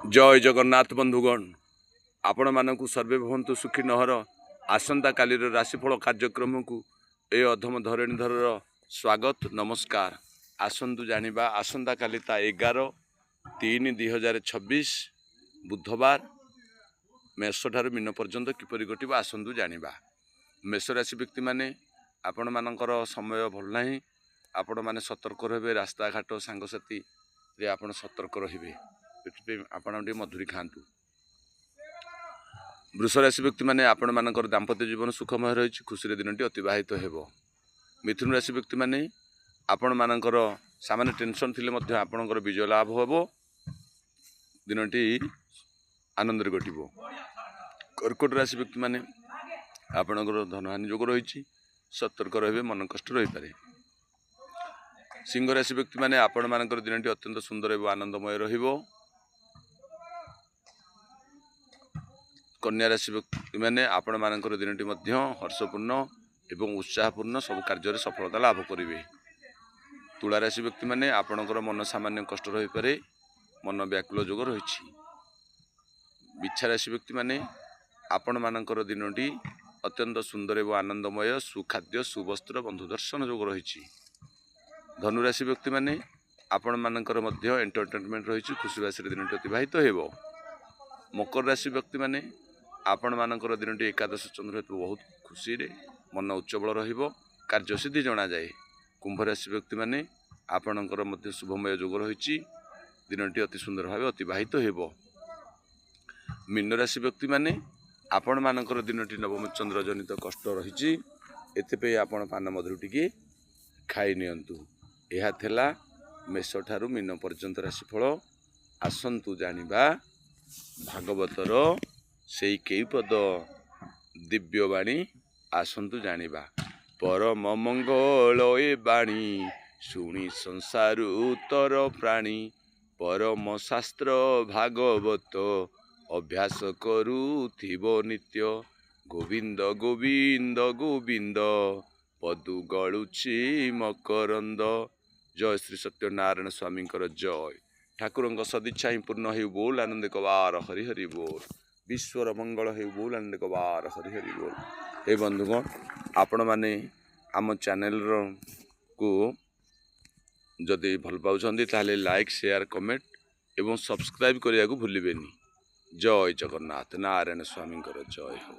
जय जगन्नाथ बंधुगण आपण मानकु सर्वे भवन्तु सुखी नहर आसंता कालीर राशिफल कार्यक्रम को ए अधम धरणीधर स्वागत नमस्कार। आसंतु जानिबा आसंता काली ता 11/3/2026 बुधवार मेष ठार मीन पर्यंत किपरि घटिबा आसंतु जानिबा। मेष राशि व्यक्ति माने आपण मानकर समय भल नाही, आपण माने सतर्क रहिबे, रास्ता घाट सांगसाथी रे आपण सतर्क रहिबे, आपण मधुरी खातु। वृष राशि व्यक्ति माने आपण मानकर दाम्पत्य जीवन सुखमय रही खुशी दिनटी अतिवाहित हेबो। मिथुन राशि व्यक्ति माने आपण मानकर सामान्य टेंशन थिले मध्य आपणकर विजय लाभ हेबो, दिनटी आनंद घटिबो। कर्कट राशि व्यक्ति माने आपणकर धनहानि जोग रही सतर्क रहिबे, मन कष्ट रही पारे। सिंह राशि व्यक्ति माने आपण मानकर दिनटी अत्यंत सुंदर एवं आनंदमय रहिबो। कन्या राशि व्यक्ति माने आपण मानकर दिनटी मध्य हर्षपूर्ण एवं उत्साहपूर्ण सब कार्य सफलता लाभ करेंगे। तुला राशि व्यक्ति माने आपणकर मन सामान्य कष्ट रही पारे, मन व्याकुल जोग रही। बिच्छा राशि व्यक्ति माने आपण मानकर दिनटी अत्यंत सुंदर एवं आनंदमय, सुखाद्य सुवस्त्र बंधु दर्शन जोग रही। धनुराशि व्यक्ति माने आपण मानकर मध्य एंटरटेनमेंट रही खुशी बासी दिनटी अतिवाहित हेबो। मकर राशि व्यक्ति माने आपण मानकर दिनटी एकादश चंद्र हेतु बहुत खुशी रे मन उच्चबल रहिबो, कार्यसिद्धि जना जाए। कुंभ राशि व्यक्ति माने आपणकर मध्य शुभमय जोग रही, दिनटी अति सुंदर भाव अतिवाहित हेबो। मीन राशि व्यक्ति माने आपण मानकर दिनटी नवम चंद्र जनित कष्ट रही, एते आपण पान मधुर टिके खाई नियंतु। एहा थेला मेष ठारू मीन पर्यंत राशिफल। आसंतु जानिबा भागवतर सेई केई पद दिव्यवाणी, आसंतु जानिबा। परम मंगल ए बाणी शुणी संसार उतर प्राणी, परम शास्त्र भागवत अभ्यास करुथिबो नित्य। गोविंद गोविंद गोविंद पदु गलुछि मकरंद। जय श्री सत्यनारायण स्वामी जय। ठाकुर सदिच्छा ही पूर्ण हो बोल आनंद कबार हरि हरि बोल। विश्वर मंगल हो बोल आनंद कबार हरि हरि बोल। हे बंधुगण आपण माने आम चैनल को जदि भल पाउछंदी ताले लाइक शेयर कमेंट एवं सब्सक्राइब करिया को भूलिबेनी। जय जगन्नाथ नारायण स्वामी जय हो।